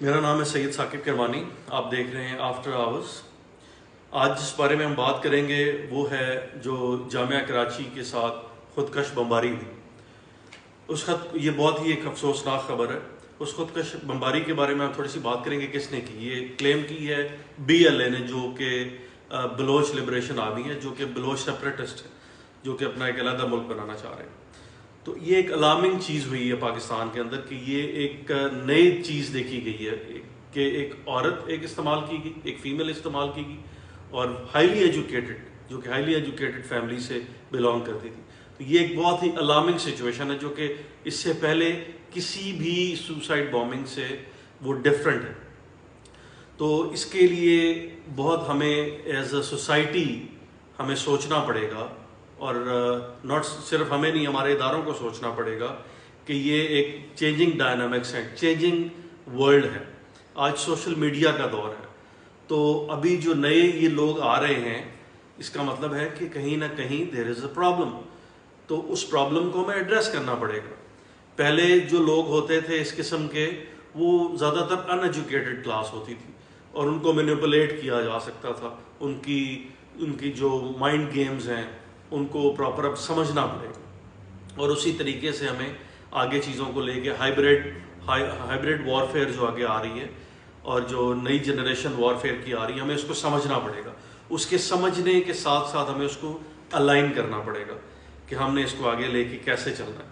میرا نام ہے سید ثاقب کرمانی. آپ دیکھ رہے ہیں آفٹر آورز. آج جس بارے میں ہم بات کریں گے وہ ہے جو جامعہ کراچی کے ساتھ خودکش بمباری ہوئی. یہ بہت ہی ایک افسوسناک خبر ہے. اس خودکش بمباری کے بارے میں ہم تھوڑی سی بات کریں گے. کس نے کی؟ یہ کلیم کی ہے BLA نے، جو کہ بلوچ لبریشن آرمی ہے، جو کہ بلوچ سیپریٹسٹ ہے، جو کہ اپنا ایک علیحدہ ملک بنانا چاہ رہے ہیں. تو یہ ایک الارمنگ چیز ہوئی ہے پاکستان کے اندر کہ یہ ایک نئی چیز دیکھی گئی ہے کہ ایک عورت استعمال کی گئی، ایک فیمیل استعمال کی گئی، اور ہائیلی ایجوکیٹڈ، جو کہ ہائیلی ایجوکیٹڈ فیملی سے بلانگ کرتی تھی. تو یہ ایک بہت ہی الارمنگ سچویشن ہے، جو کہ اس سے پہلے کسی بھی سوسائڈ بامبنگ سے وہ ڈفرینٹ ہے. تو اس کے لیے بہت ہمیں ایز اے سوسائٹی ہمیں سوچنا پڑے گا، اور ناٹ صرف ہمیں نہیں، ہمارے اداروں کو سوچنا پڑے گا کہ یہ ایک چینجنگ ڈائنامکس ہے، چینجنگ ورلڈ ہے. آج سوشل میڈیا کا دور ہے. تو ابھی جو نئے یہ لوگ آ رہے ہیں، اس کا مطلب ہے کہ کہیں نہ کہیں دیر از اے پرابلم. تو اس پرابلم کو ہمیں ایڈریس کرنا پڑے گا. پہلے جو لوگ ہوتے تھے اس قسم کے، وہ زیادہ تر ان ایجوکیٹڈ کلاس ہوتی تھی، اور ان کو مینیپولیٹ کیا جا سکتا تھا. ان کی جو مائنڈ گیمز ہیں ان کو پراپر اب سمجھنا پڑے گا. اور اسی طریقے سے ہمیں آگے چیزوں کو لے کے ہائبریڈ وارفیئر جو آگے آ رہی ہے، اور جو نئی جنریشن وارفیئر کی آ رہی ہے، ہمیں اس کو سمجھنا پڑے گا. اس کے سمجھنے کے ساتھ ساتھ ہمیں اس کو الائن کرنا پڑے گا کہ ہم نے اس کو آگے لے کے کیسے چلنا ہے.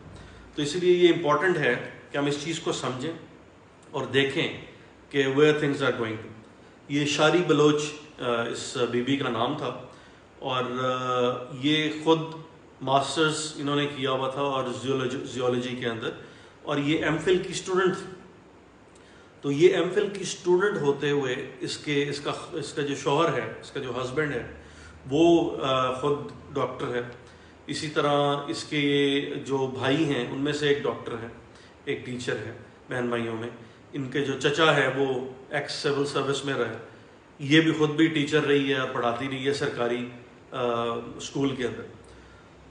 تو اس لیے یہ امپورٹنٹ ہے کہ ہم اس چیز کو سمجھیں اور دیکھیں کہ where things are going to. یہ شاری بلوچ اس بی کا نام تھا، اور یہ خود ماسٹرز انہوں نے کیا ہوا تھا اور زیولوجی کے اندر، اور یہ ایم فل کی اسٹوڈنٹ تھی. تو یہ ایم فل کی اسٹوڈنٹ ہوتے ہوئے اس کا جو شوہر ہے، اس کا جو ہسبینڈ ہے، وہ خود ڈاکٹر ہے. اسی طرح اس کے جو بھائی ہیں ان میں سے ایک ڈاکٹر ہے، ایک ٹیچر ہے. بہن بھائیوں میں ان کے جو چچا ہے وہ ایکس سول سروس میں رہے. یہ بھی خود بھی ٹیچر رہی ہے اور پڑھاتی رہی ہے سرکاری اسکول کے اندر.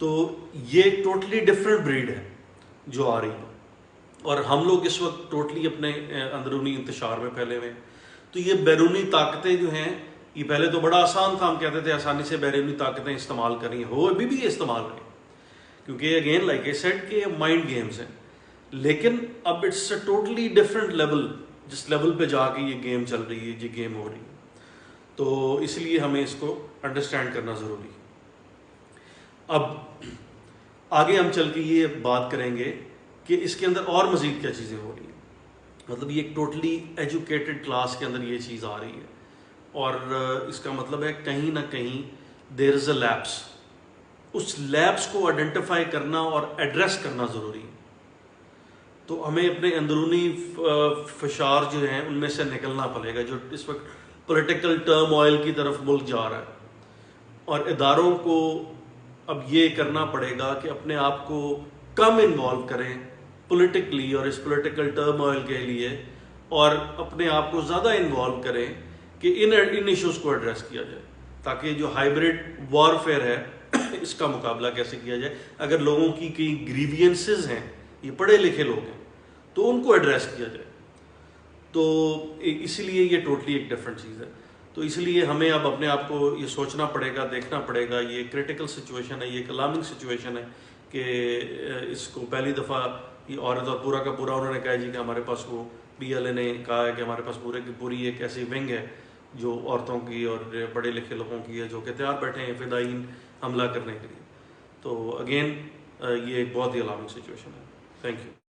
تو یہ ایک ٹوٹلی ڈفرینٹ بریڈ ہے جو آ رہی ہے، اور ہم لوگ اس وقت ٹوٹلی اپنے اندرونی انتشار میں پھیلے ہوئے ہیں. تو یہ بیرونی طاقتیں جو ہیں، یہ پہلے تو بڑا آسان تھا، ہم کہتے تھے آسانی سے بیرونی طاقتیں استعمال کریں، ہو ابھی بھی استعمال کریں، کیونکہ اگین لائک اے سیڈ کہ یہ مائنڈ گیمز ہیں. لیکن اب it's a totally different level, جس لیول پہ جا کے یہ گیم چل رہی ہے، یہ گیم ہو رہی ہے. تو اس لیے ہمیں اس کو انڈرسٹینڈ کرنا ضروری ہے. اب آگے ہم چل کے یہ بات کریں گے کہ اس کے اندر اور مزید کیا چیزیں ہو رہی ہیں. مطلب یہ ایک ٹوٹلی ایجوکیٹڈ کلاس کے اندر یہ چیز آ رہی ہے، اور اس کا مطلب ہے کہیں نہ کہیں دیر از اے لیپس. اس لیپس کو آئیڈینٹیفائی کرنا اور ایڈریس کرنا ضروری ہے. تو ہمیں اپنے اندرونی فشار جو ہیں ان میں سے نکلنا پڑے گا، جو اس وقت پولیٹیکل ٹرم آئل کی طرف ملک جا رہا ہے. اور اداروں کو اب یہ کرنا پڑے گا کہ اپنے آپ کو کم انوالو کریں پولیٹیکلی اور اس پولیٹیکل ٹرم آئل کے لیے، اور اپنے آپ کو زیادہ انوالو کریں کہ ان ایشوز کو ایڈریس کیا جائے، تاکہ جو ہائبریڈ وارفیئر ہے اس کا مقابلہ کیسے کیا جائے. اگر لوگوں کی کئی گریوینسز ہیں، یہ پڑھے لکھے لوگ ہیں، تو ان کو ایڈریس کیا جائے. تو اسی لیے یہ ٹوٹلی ایک ڈفرینٹ چیز ہے. تو اس لیے ہمیں اب اپنے آپ کو یہ سوچنا پڑے گا، دیکھنا پڑے گا. یہ کریٹیکل سچویشن ہے، یہ ایک الارمنگ سچویشن ہے کہ اس کو پہلی دفعہ یہ عورت اور پورا کا پورا انہوں نے کہا جی کہ ہمارے پاس وہ BLA نے کہا ہے کہ ہمارے پاس پوری ایک ایسی ونگ ہے جو عورتوں کی اور پڑھے لکھے لوگوں کی ہے، جو کہ تیار بیٹھے ہیں فدائین حملہ کرنے کے لیے. تو اگین یہ ایک بہت ہی الارمنگ سچویشن ہے. Thank you.